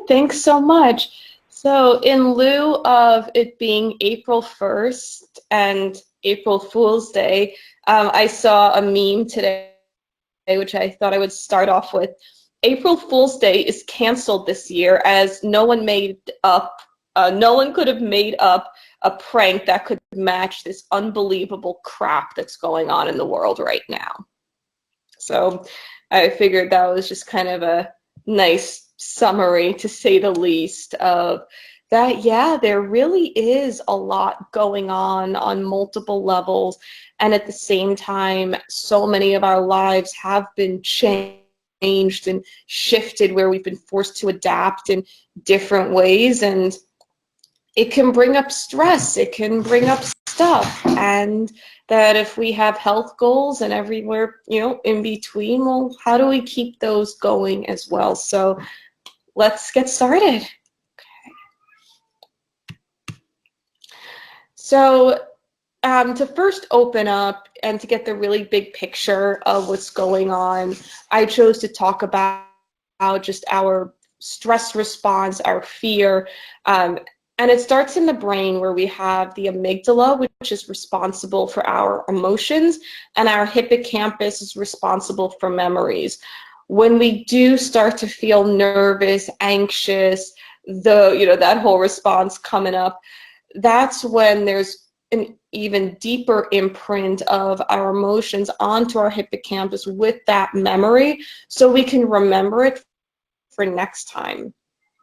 Thanks so much. So in lieu of it being April 1st and April Fool's Day, I saw a meme today, which I thought I would start off with. April Fool's Day is canceled this year as no one could have made up a prank that could match this unbelievable crap that's going on in the world right now. So I figured that was just kind of a nice summary, to say the least, of that. Yeah, there really is a lot going on multiple levels. And at the same time, so many of our lives have been changed and shifted, where we've been forced to adapt in different ways. And it can bring up stress, it can bring up stuff, and that if we have health goals and everywhere, in between, well, how do we keep those going as well? So let's get started. Okay. So to first open up and to get the really big picture of what's going on, I chose to talk about just our stress response, our fear, and it starts in the brain, where we have the amygdala, which is responsible for our emotions, and our hippocampus is responsible for memories. When we do start to feel nervous, anxious, that whole response coming up, that's when there's an even deeper imprint of our emotions onto our hippocampus with that memory, so we can remember it for next time.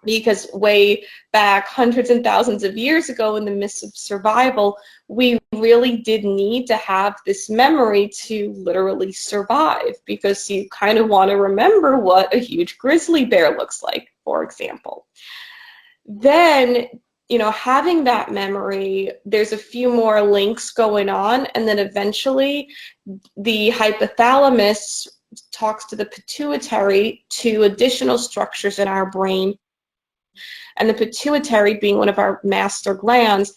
Because way back, hundreds and thousands of years ago, in the midst of survival, we really did need to have this memory to literally survive, because you kind of want to remember what a huge grizzly bear looks like, for example. Then, having that memory, there's a few more links going on, and then eventually the hypothalamus talks to the pituitary, to additional structures in our brain. And the pituitary, being one of our master glands,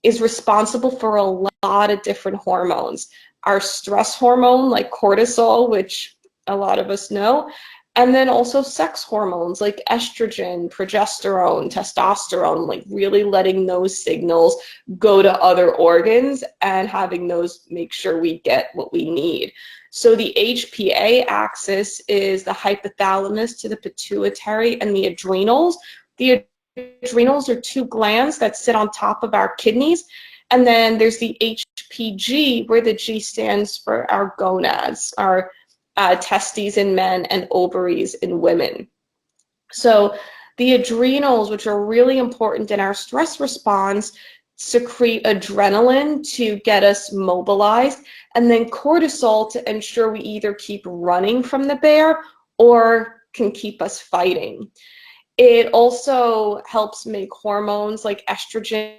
is responsible for a lot of different hormones. Our stress hormone, like cortisol, which a lot of us know, and then also sex hormones like estrogen, progesterone, testosterone, like really letting those signals go to other organs and having those make sure we get what we need. So the HPA axis is the hypothalamus to the pituitary and the adrenals. The adrenals are two glands that sit on top of our kidneys. And then there's the HPG, where the G stands for our gonads, our testes in men and ovaries in women. So the adrenals, which are really important in our stress response, secrete adrenaline to get us mobilized, and then cortisol to ensure we either keep running from the bear or can keep us fighting. It also helps make hormones like estrogen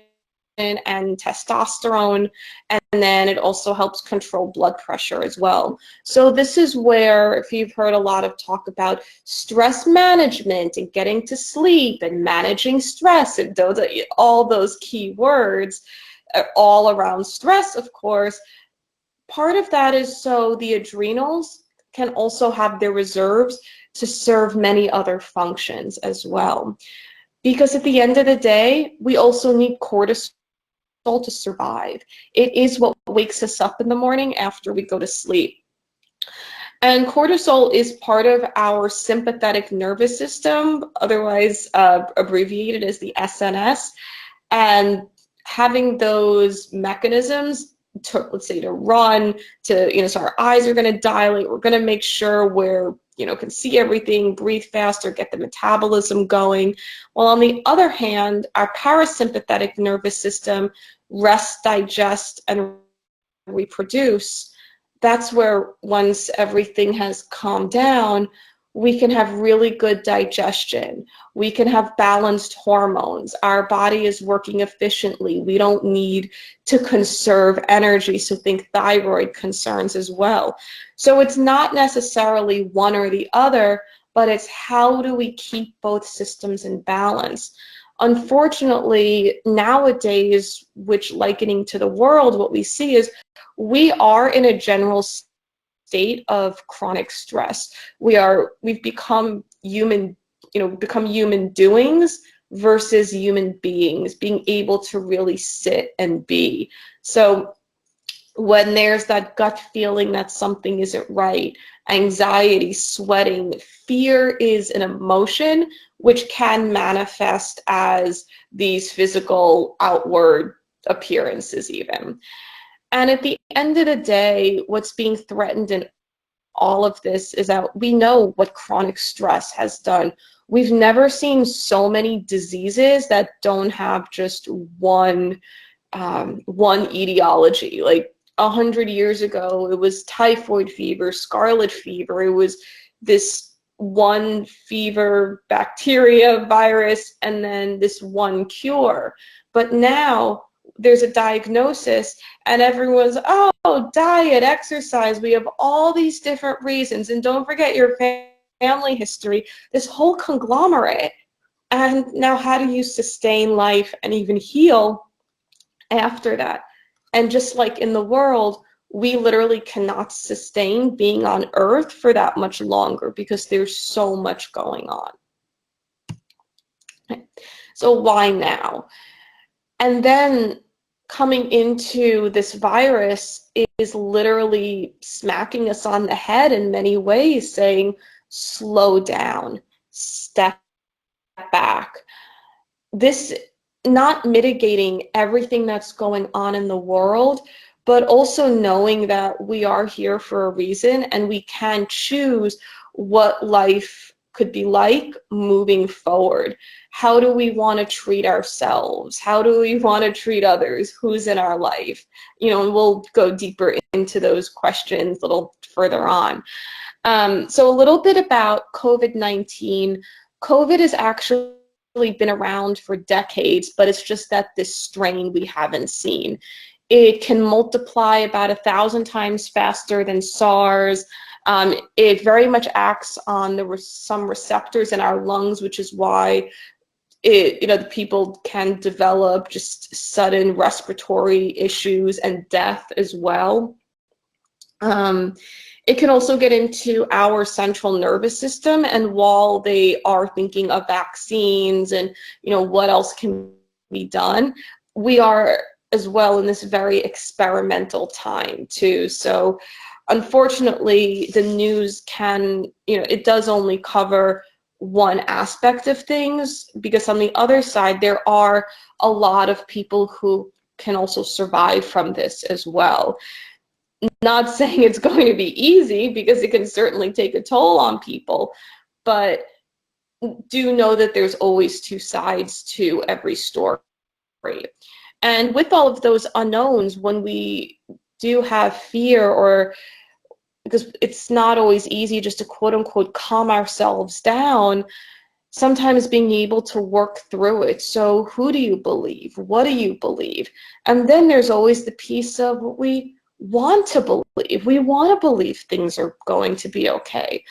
and testosterone, and then it also helps control blood pressure as well. So this is where, if you've heard a lot of talk about stress management and getting to sleep and managing stress, and all those key words are all around stress, of course. Part of that is so the adrenals can also have their reserves to serve many other functions as well. Because at the end of the day, we also need cortisol to survive. It is what wakes us up in the morning after we go to sleep. And cortisol is part of our sympathetic nervous system, otherwise abbreviated as the SNS. And having those mechanisms, let's say to run, so our eyes are going to dilate, we're going to make sure we're, can see everything, breathe faster, get the metabolism going. While on the other hand, our parasympathetic nervous system, rest, digest, and reproduce, that's where once everything has calmed down, we can have really good digestion. We can have balanced hormones. Our body is working efficiently. We don't need to conserve energy, so think thyroid concerns as well. So it's not necessarily one or the other, but it's how do we keep both systems in balance. Unfortunately, nowadays, which likening to the world, what we see is we are in a general state of chronic stress. We've become human become human doings versus human beings, being able to really sit and be. So when there's that gut feeling that something isn't right, anxiety, sweating, fear is an emotion which can manifest as these physical outward appearances even. And at the end of the day, what's being threatened in all of this is that we know what chronic stress has done. We've never seen so many diseases that don't have just one etiology. Like 100 years ago, it was typhoid fever, scarlet fever. It was this one fever, bacteria, virus, and then this one cure. But now there's a diagnosis and everyone's, oh, diet, exercise. We have all these different reasons. And don't forget your family history, this whole conglomerate. And now how do you sustain life and even heal after that? And just like in the world, we literally cannot sustain being on Earth for that much longer because there's so much going on. So why now? And then coming into this virus is literally smacking us on the head in many ways, saying, slow down, step back. This not mitigating everything that's going on in the world, but also knowing that we are here for a reason and we can choose what life could be like moving forward. How do we want to treat ourselves? How do we want to treat others? Who's in our life? And we'll go deeper into those questions a little further on. So a little bit about COVID-19. COVID has actually been around for decades, but it's just that this strain we haven't seen. It can multiply about 1,000 times faster than SARS. It very much acts on some receptors in our lungs, which is why the people can develop just sudden respiratory issues and death as well. It can also get into our central nervous system, and while they are thinking of vaccines and what else can be done, we are as well in this very experimental time too. So unfortunately, the news it does only cover one aspect of things, because on the other side, there are a lot of people who can also survive from this as well. Not saying it's going to be easy, because it can certainly take a toll on people, but do know that there's always two sides to every story. And with all of those unknowns, when we do have fear, or because it's not always easy just to quote unquote calm ourselves down, sometimes being able to work through it. So who do you believe? What do you believe? And then there's always the piece of what we want to believe. We want to believe things are going to be okay.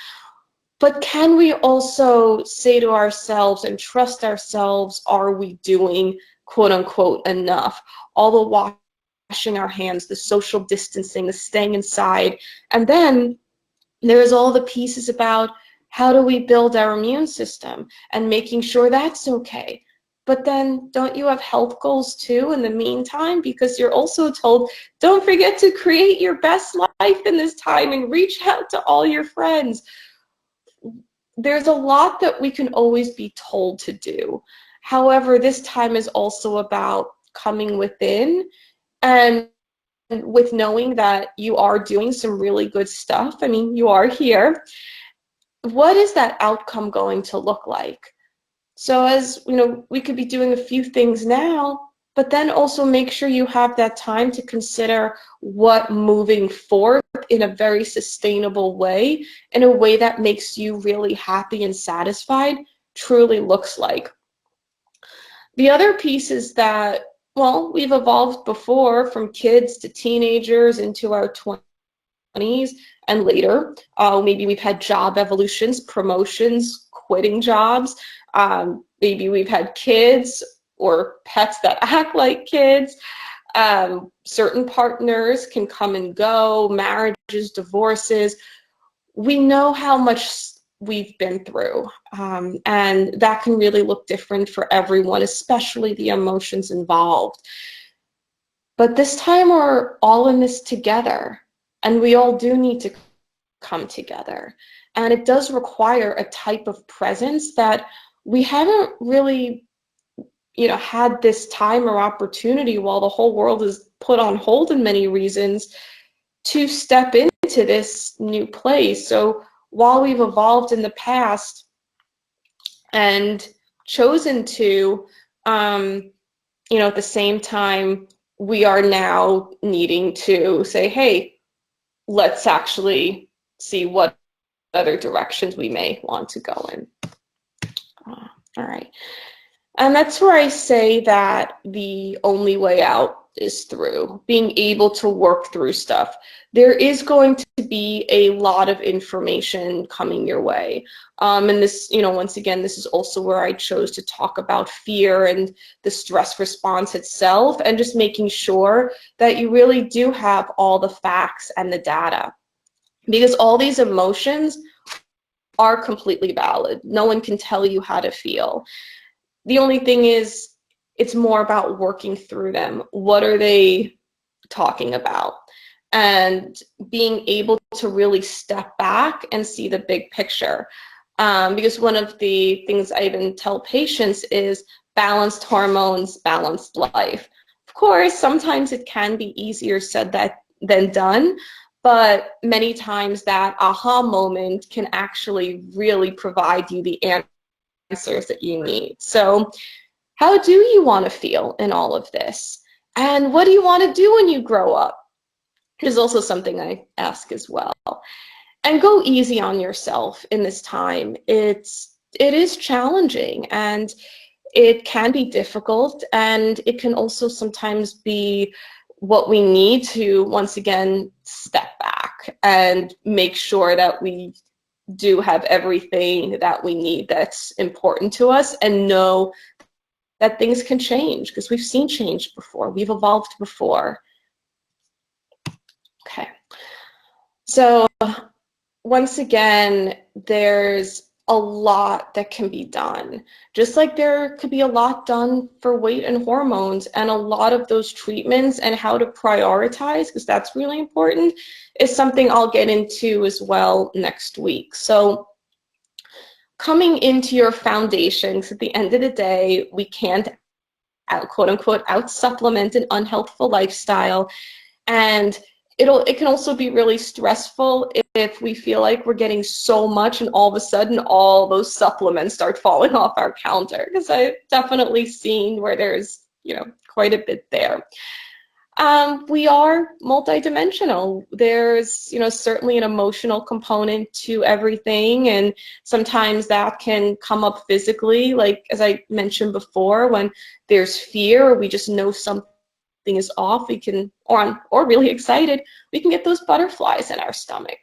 But can we also say to ourselves and trust ourselves, are we doing quote unquote enough? All the washing our hands, the social distancing, the staying inside. And then there's all the pieces about how do we build our immune system and making sure that's okay. But then don't you have health goals too in the meantime? Because you're also told, don't forget to create your best life in this time and reach out to all your friends. There's a lot that we can always be told to do. However, this time is also about coming within and with knowing that you are doing some really good stuff. I mean, you are here. What is that outcome going to look like? So as we could be doing a few things now, but then also make sure you have that time to consider what moving forward in a very sustainable way, in a way that makes you really happy and satisfied, truly looks like. The other piece is that, well, we've evolved before from kids to teenagers into our 20s and later. Maybe we've had job evolutions, promotions, quitting jobs. Maybe we've had kids or pets that act like kids. Certain partners can come and go, marriages, divorces. We know how much we've been through. And that can really look different for everyone, especially the emotions involved. But this time we're all in this together, and we all do need to come together. And it does require a type of presence that we haven't really, had this time or opportunity while the whole world is put on hold in many reasons to step into this new place. So while we've evolved in the past and chosen to, at the same time, we are now needing to say, hey, let's actually see what other directions we may want to go in. All right. And that's where I say that the only way out is through being able to work through stuff. There is going to be a lot of information coming your way. And this, once again, this is also where I chose to talk about fear and the stress response itself, and just making sure that you really do have all the facts and the data, because all these emotions are completely valid. No one can tell you how to feel. The only thing is, it's more about working through them. What are they talking about? And being able to really step back and see the big picture. Because one of the things I even tell patients is balanced hormones, balanced life. Of course, sometimes it can be easier said than done, but many times that aha moment can actually really provide you the answers that you need. So how do you want to feel in all of this? And what do you want to do when you grow up? Is also something I ask as well. And go easy on yourself in this time. It is challenging, and it can be difficult, and it can also sometimes be what we need to, once again, step back and make sure that we do have everything that we need that's important to us, and know that things can change, because we've seen change before. We've evolved before. Okay. So once again, there's a lot that can be done. Just like there could be a lot done for weight and hormones, and a lot of those treatments and how to prioritize, because that's really important, is something I'll get into as well next week. So coming into your foundations, at the end of the day, we can't quote unquote out supplement an unhealthful lifestyle. And it can also be really stressful if we feel like we're getting so much and all of a sudden all those supplements start falling off our counter, because I've definitely seen where there's quite a bit there. We are multidimensional. There's certainly an emotional component to everything, and sometimes that can come up physically, like as I mentioned before, when there's fear, or we just know something is off, we can, or really excited, we can get those butterflies in our stomach.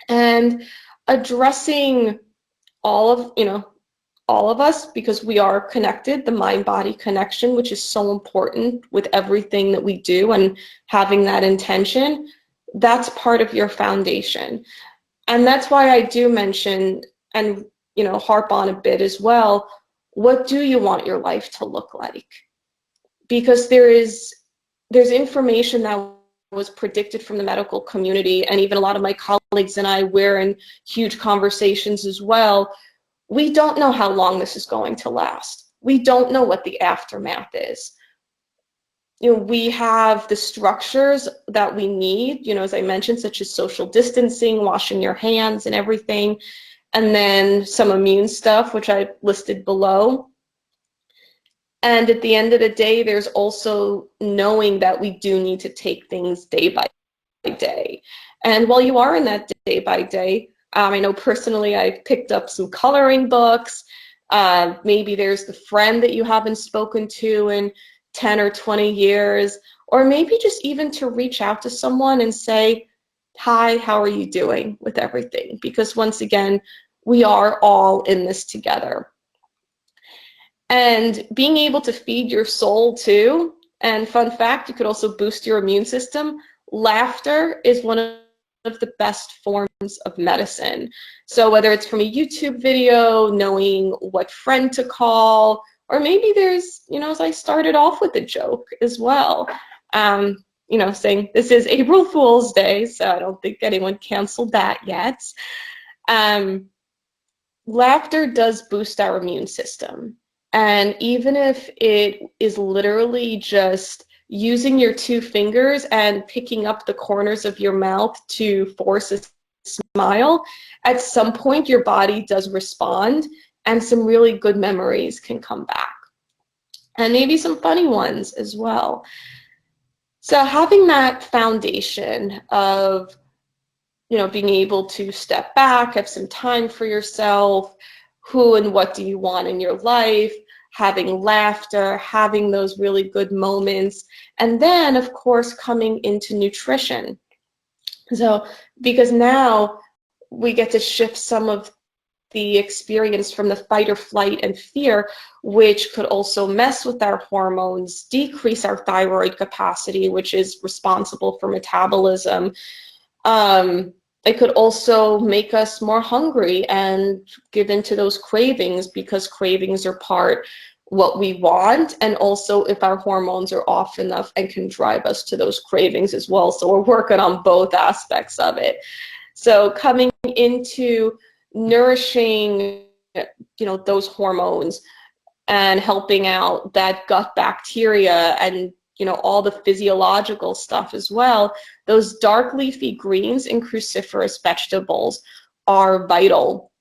And addressing all of us, because we are connected, the mind-body connection, which is so important with everything that we do, and having that intention, that's part of your foundation. And that's why I do mention and harp on a bit as well, what do you want your life to look like? Because there's information that was predicted from the medical community, and even a lot of my colleagues and I, we're in huge conversations as well. We don't know how long this is going to last. We don't know what the aftermath is. We have the structures that we need, as I mentioned, such as social distancing, washing your hands and everything, and then some immune stuff, which I listed below. And at the end of the day, there's also knowing that we do need to take things day by day. And while you are in that day by day, I know personally I've picked up some coloring books. Maybe there's the friend that you haven't spoken to in 10 or 20 years, or maybe just even to reach out to someone and say, hi, how are you doing with everything? Because once again, we are all in this together. And being able to feed your soul too, and fun fact, you could also boost your immune system. Laughter is one of of the best forms of medicine. So whether it's from a YouTube video, knowing what friend to call, or maybe there's, as I started off with a joke as well, saying this is April Fool's Day, so I don't think anyone canceled that yet. Laughter does boost our immune system. And even if it is literally just using your two fingers and picking up the corners of your mouth to force a smile, at some point your body does respond and some really good memories can come back. And maybe some funny ones as well. So having that foundation of being able to step back, have some time for yourself, who and what do you want in your life, having laughter, having those really good moments, and then, of course, coming into nutrition. So, because now we get to shift some of the experience from the fight or flight and fear, which could also mess with our hormones, decrease our thyroid capacity, which is responsible for metabolism. It could also make us more hungry and give into those cravings, because cravings are part what we want, and also if our hormones are off enough and can drive us to those cravings as well. So we're working on both aspects of it. So coming into nourishing, those hormones and helping out that gut bacteria and all the physiological stuff as well, those dark leafy greens and cruciferous vegetables are vital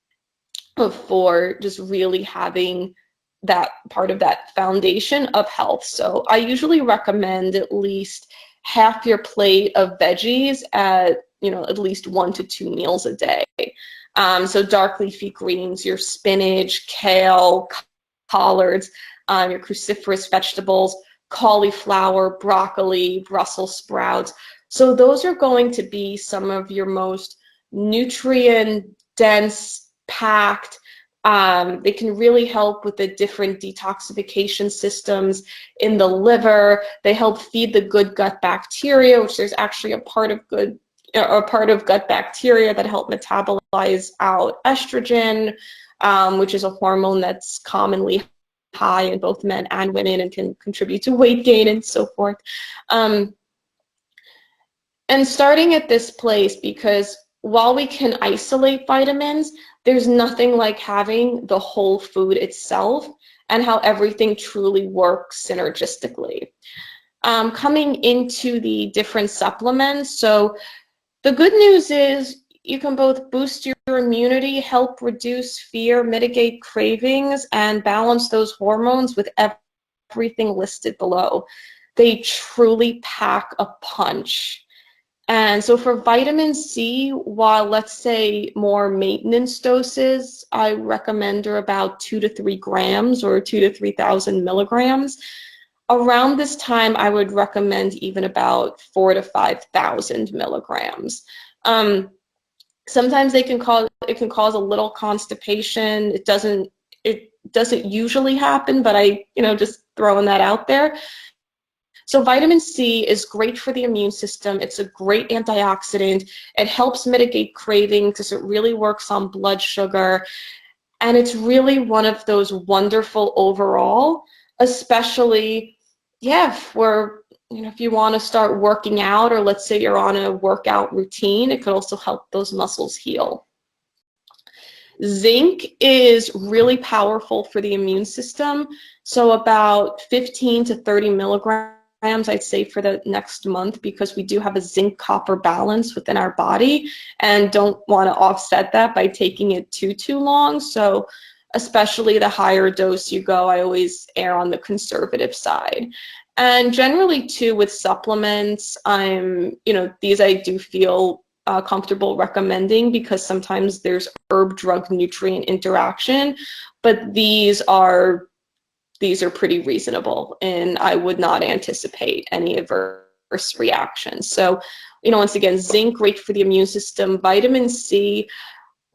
for just really having that part of that foundation of health. So I usually recommend at least half your plate of veggies at least 1 to 2 meals a day. So dark leafy greens, your spinach, kale, collards, your cruciferous vegetables, cauliflower, broccoli, Brussels sprouts. So those are going to be some of your most nutrient-dense, packed. They can really help with the different detoxification systems in the liver. They help feed the good gut bacteria, which there's actually a part of gut bacteria that help metabolize out estrogen, which is a hormone that's commonly high in both men and women and can contribute to weight gain and so forth. And starting at this place, because while we can isolate vitamins, there's nothing like having the whole food itself and how everything truly works synergistically. Coming into the different supplements, so the good news is you can both boost your immunity, help reduce fear, mitigate cravings, and balance those hormones with everything listed below. They truly pack a punch. And so for vitamin C, while let's say more maintenance doses, I recommend are about 2 to 3 grams or 2 to 3,000 milligrams. Around this time, I would recommend even about 4 to 5,000 milligrams. Sometimes it can cause a little constipation. It doesn't usually happen, but I just throwing that out there. So vitamin C is great for the immune system. It's a great antioxidant. It helps mitigate craving because it really works on blood sugar. And it's really one of those wonderful overall, especially, if you want to start working out, or let's say you're on a workout routine, it could also help those muscles heal. Zinc is really powerful for the immune system. So about 15 to 30 milligrams, I'd say, for the next month, because we do have a zinc copper balance within our body and don't want to offset that by taking it too long. So especially the higher dose you go, I always err on the conservative side. And generally too, with supplements, these I do feel comfortable recommending, because sometimes there's herb drug nutrient interaction, but these are pretty reasonable, and I would not anticipate any adverse reactions. So, once again, zinc, great for the immune system. Vitamin C,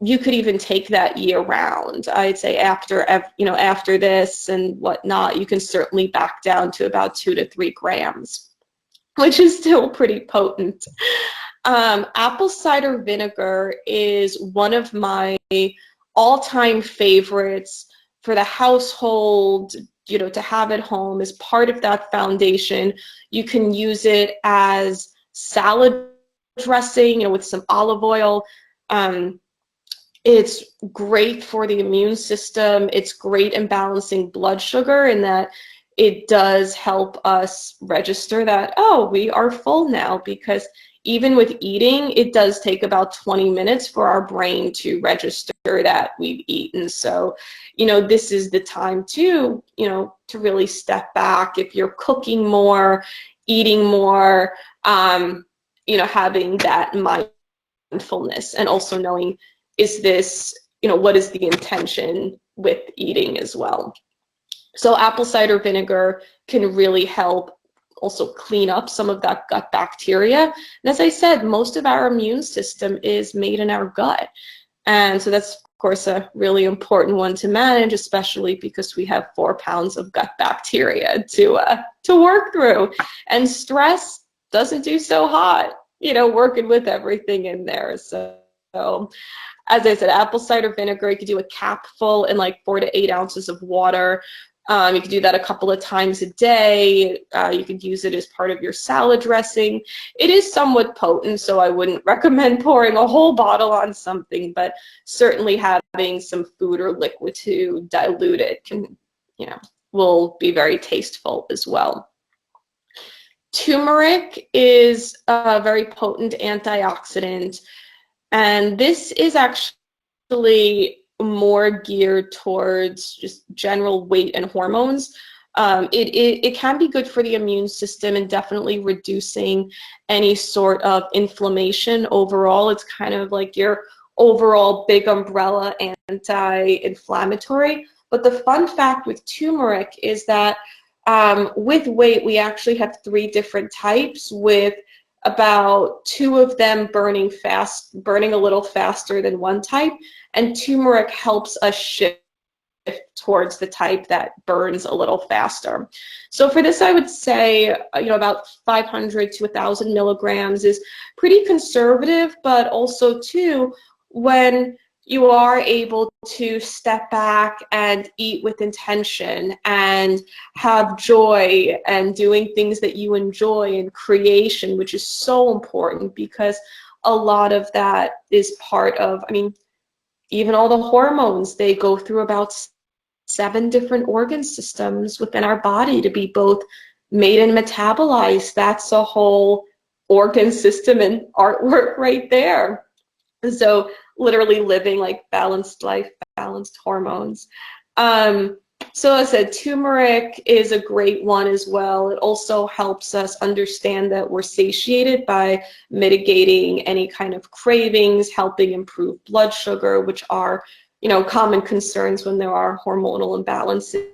you could even take that year round. I'd say after this and whatnot, you can certainly back down to about 2 to 3 grams, which is still pretty potent. Apple cider vinegar is one of my all-time favorites for the household, to have at home as part of that foundation. You can use it as salad dressing, with some olive oil. It's great for the immune system. It's great in balancing blood sugar, in that it does help us register that, oh, we are full now, because even with eating, it does take about 20 minutes for our brain to register that we've eaten. So, this is the time to really step back. If you're cooking more, eating more, having that mindfulness, and also knowing, is this, what is the intention with eating as well. So apple cider vinegar can really help also clean up some of that gut bacteria. And as I said, most of our immune system is made in our gut. And so that's, of course, a really important one to manage, especially because we have 4 pounds of gut bacteria to work through. And stress doesn't do so hot, working with everything in there. So as I said, apple cider vinegar, you could do a cap full in like 4 to 8 ounces of water. You could do that a couple of times a day. You could use it as part of your salad dressing. It is somewhat potent, so I wouldn't recommend pouring a whole bottle on something, but certainly having some food or liquid to dilute it can, will be very tasteful as well. Turmeric is a very potent antioxidant, and this is actually more geared towards just general weight and hormones. It can be good for the immune system and definitely reducing any sort of inflammation overall. It's kind of like your overall big umbrella anti-inflammatory. But the fun fact with turmeric is that with weight, we actually have 3 different types, with about 2 of them burning a little faster than one type, and turmeric helps us shift towards the type that burns a little faster. So for this, I would say, about 500 to 1,000 milligrams is pretty conservative, but also too, when you are able to step back and eat with intention and have joy and doing things that you enjoy, and creation, which is so important, because a lot of that is part of, even all the hormones, they go through about 7 different organ systems within our body to be both made and metabolized. That's a whole organ system and artwork right there. So literally living like balanced life, balanced hormones. So as I said, turmeric is a great one as well. It also helps us understand that we're satiated by mitigating any kind of cravings, helping improve blood sugar, which are, common concerns when there are hormonal imbalances.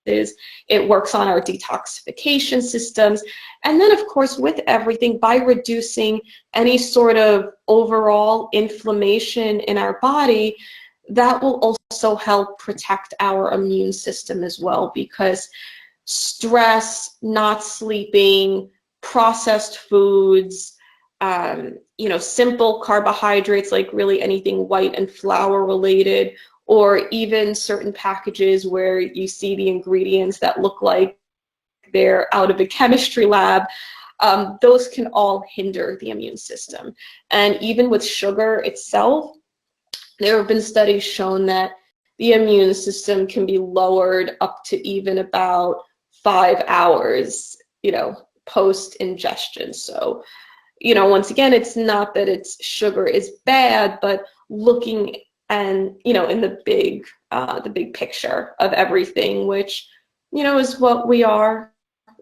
It works on our detoxification systems. And then, of course, with everything, by reducing any sort of overall inflammation in our body, that will also help protect our immune system as well, because stress, not sleeping, processed foods, simple carbohydrates, like really anything white and flour related, or even certain packages where you see the ingredients that look like they're out of a chemistry lab, those can all hinder the immune system. And even with sugar itself, there have been studies shown that the immune system can be lowered up to even about 5 hours, post ingestion. So, once again, it's not that sugar is bad, but looking and, in the big picture of everything, which, is what we are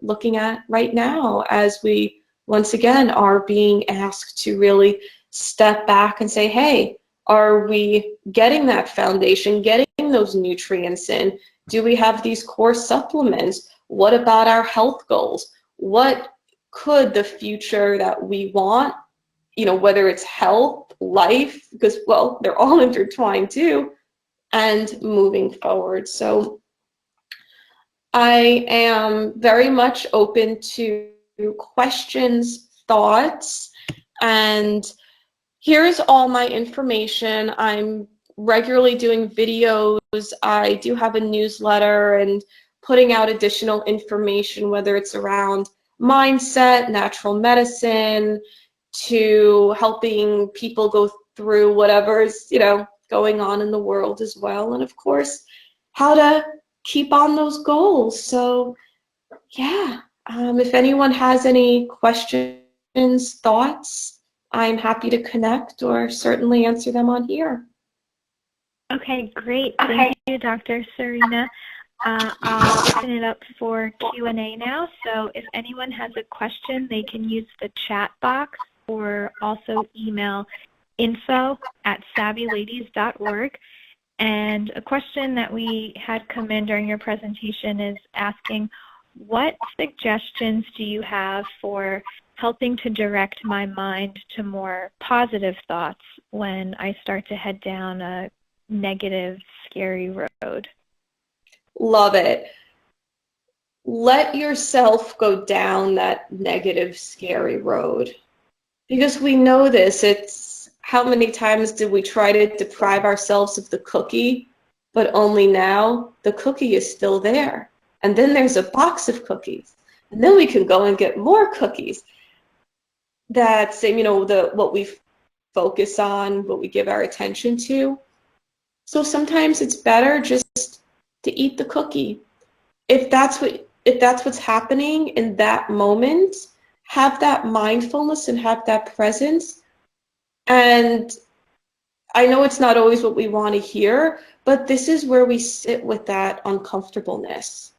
looking at right now, as we once again are being asked to really step back and say, hey, are we getting that foundation, getting those nutrients in? Do we have these core supplements? What about our health goals? What could the future that we want, whether it's health, life, because, well, they're all intertwined too, and moving forward. So I am very much open to questions, thoughts, And here's all my information. I'm regularly doing videos. I do have a newsletter and putting out additional information, whether it's around mindset, natural medicine, to helping people go through whatever's, going on in the world as well. And of course, how to keep on those goals. So yeah, if anyone has any questions, thoughts, I'm happy to connect or certainly answer them on here. Okay, great. Thank you, Dr. Serena. I'll open it up for Q&A now. So if anyone has a question, they can use the chat box or also email info@savvyladies.org. And a question that we had come in during your presentation is asking, what suggestions do you have for helping to direct my mind to more positive thoughts when I start to head down a negative, scary road? Love it. Let yourself go down that negative, scary road. Because we know this. It's how many times did we try to deprive ourselves of the cookie, but only now the cookie is still there. And then there's a box of cookies. And then we can go and get more cookies. That's, what we focus on, what we give our attention to. So sometimes it's better just to eat the cookie. If that's what's happening in that moment, have that mindfulness and have that presence. And I know it's not always what we want to hear, but this is where we sit with that uncomfortableness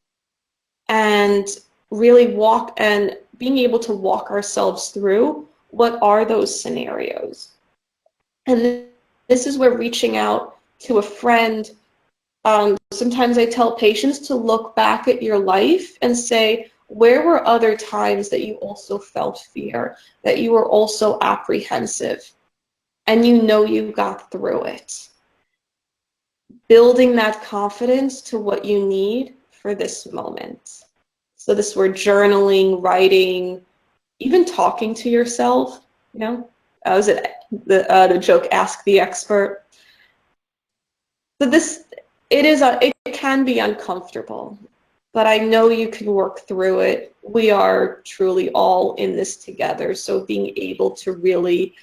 and really walk and being able to walk ourselves through what are those scenarios. And this is where reaching out to a friend. Sometimes I tell patients to look back at your life and say, where were other times that you also felt fear, that you were also apprehensive, and you got through it? Building that confidence to what you need for this moment. So this word journaling, writing, even talking to yourself, was it the joke, ask the expert? So it can be uncomfortable, but I know you can work through it. We are truly all in this together. So being able to really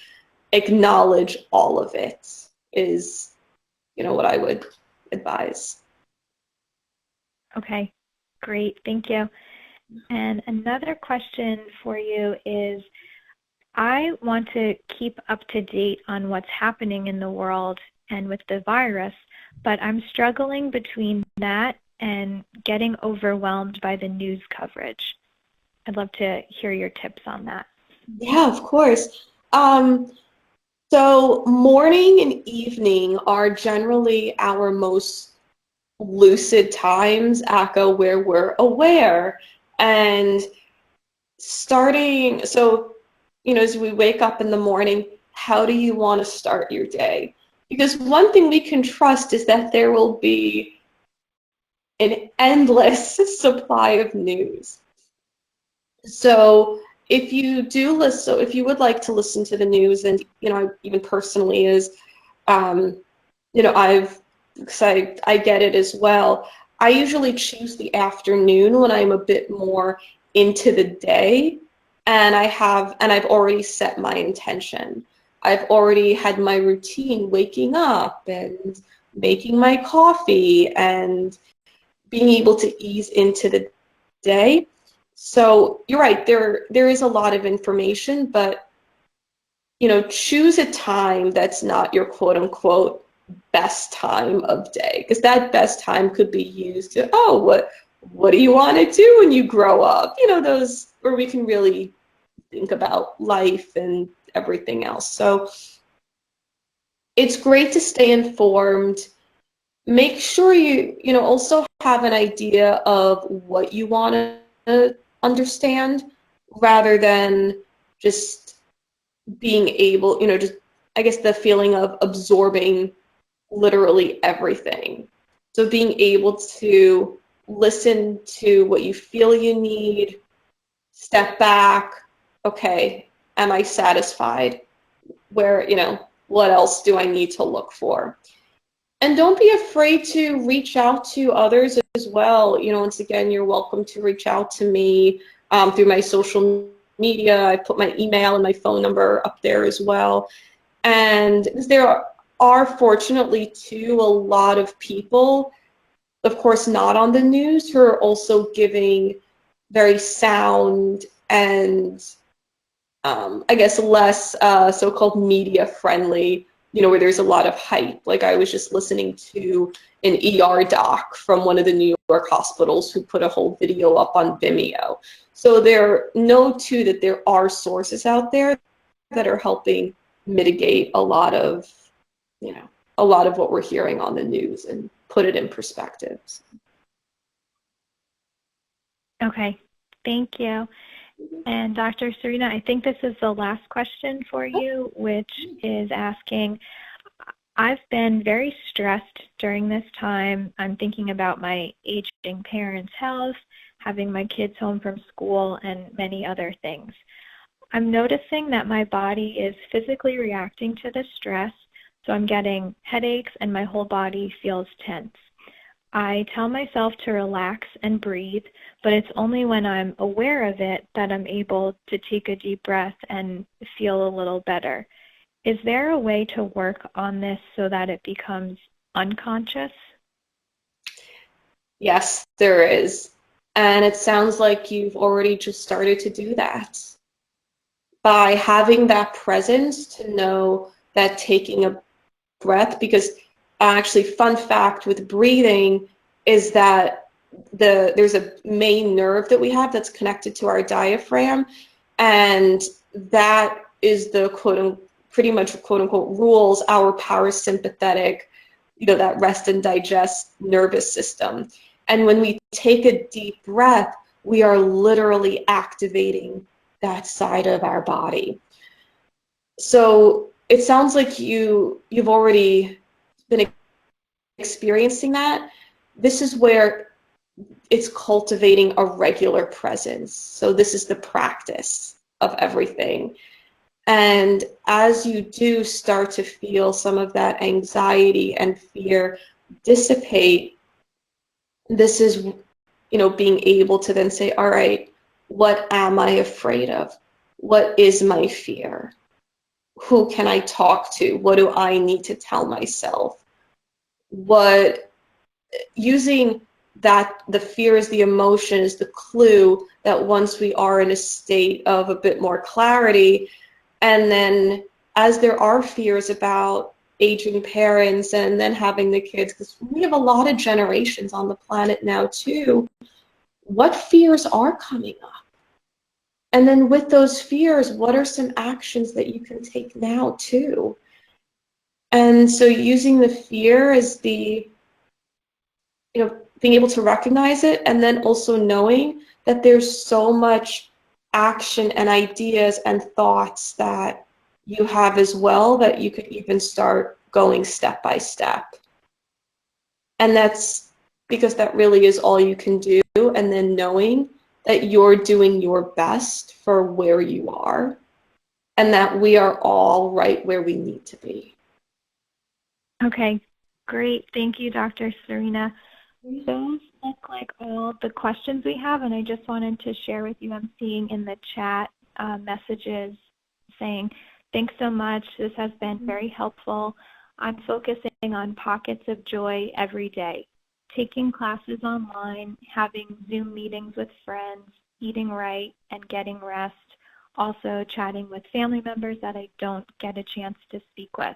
acknowledge all of it is, what I would advise. Okay, great. Thank you. And another question for you is, I want to keep up to date on what's happening in the world and with the virus, but I'm struggling between that and getting overwhelmed by the news coverage. I'd love to hear your tips on that. Yeah, of course. So morning and evening are generally our most lucid times, where we're aware. And as we wake up in the morning, how do you want to start your day? Because one thing we can trust is that there will be an endless supply of news. So if you would like to listen to the news, and even personally I get it as well. I usually choose the afternoon when I'm a bit more into the day, and I've already set my intention. I've already had my routine, waking up and making my coffee and being able to ease into the day. So you're right, there is a lot of information, but choose a time that's not your quote unquote best time of day, because that best time could be used to, what do you want to do when you grow up? Those where we can really think about life and everything else. So it's great to stay informed. Make sure you also have an idea of what you want to understand, rather than just being able, just, I guess, the feeling of absorbing literally everything. So being able to listen to what you feel you need, step back, okay, am I satisfied? Where, what else do I need to look for? And don't be afraid to reach out to others as well. Once again, you're welcome to reach out to me through my social media. I put my email and my phone number up there as well. And there are fortunately too a lot of people, of course not on the news, who are also giving very sound and I guess less so-called media friendly, where there's a lot of hype. Like I was just listening to an ER doc from one of the New York hospitals who put a whole video up on Vimeo. So know too that there are sources out there that are helping mitigate a lot of what we're hearing on the news and put it in perspective. Okay, thank you. And Dr. Serena, I think this is the last question for you, which is asking, I've been very stressed during this time. I'm thinking about my aging parents' health, having my kids home from school, and many other things. I'm noticing that my body is physically reacting to the stress, so I'm getting headaches and my whole body feels tense. I tell myself to relax and breathe, but it's only when I'm aware of it that I'm able to take a deep breath and feel a little better. Is there a way to work on this so that it becomes unconscious? Yes, there is. And it sounds like you've already just started to do that. By having that presence to know that taking a breath, because actually, fun fact with breathing is that there's a main nerve that we have that's connected to our diaphragm, and that is the pretty much quote unquote rules our parasympathetic, that rest and digest nervous system. And when we take a deep breath, we are literally activating that side of our body. So it sounds like you've already been experiencing that. This is where it's cultivating a regular presence. So this is the practice of everything. And as you do start to feel some of that anxiety and fear dissipate, this is, being able to then say, all right, what am I afraid of? What is my fear? Who can I talk to? What do I need to tell myself? Using that the fear is the emotion is the clue that once we are in a state of a bit more clarity, and then as there are fears about aging parents and then having the kids, because we have a lot of generations on the planet now too, what fears are coming up? And then with those fears, what are some actions that you can take now too? And so using the fear as being able to recognize it, and then also knowing that there's so much action and ideas and thoughts that you have as well that you could even start going step by step. And that's because that really is all you can do. And then knowing that you're doing your best for where you are and that we are all right where we need to be. Okay, great. Thank you, Dr. Serena. Those look like all the questions we have, and I just wanted to share with you, I'm seeing in the chat messages saying, thanks so much. This has been very helpful. I'm focusing on pockets of joy every day, taking classes online, having Zoom meetings with friends, eating right, and getting rest, also chatting with family members that I don't get a chance to speak with.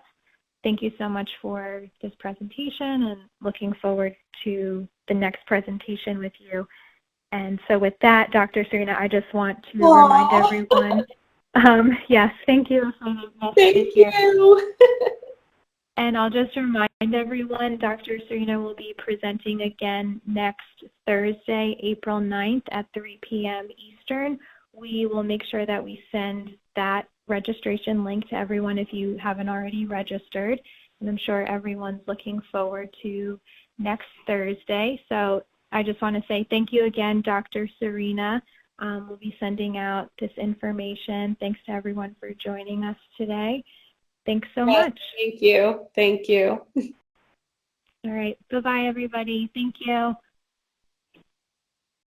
Thank you so much for this presentation and looking forward to the next presentation with you. And so with that, Dr. Serena, I just want to remind everyone, yes, thank you. Thank you. And I'll just remind everyone, Dr. Serena will be presenting again next Thursday, April 9th at 3 p.m. Eastern. We will make sure that we send that registration link to everyone if you haven't already registered. And I'm sure everyone's looking forward to next Thursday. So I just want to say thank you again, Dr. Serena, We'll be sending out this information. Thanks to everyone for joining us today. Thanks so much. Thank you. Thank you. All right. Bye-bye, everybody. Thank you.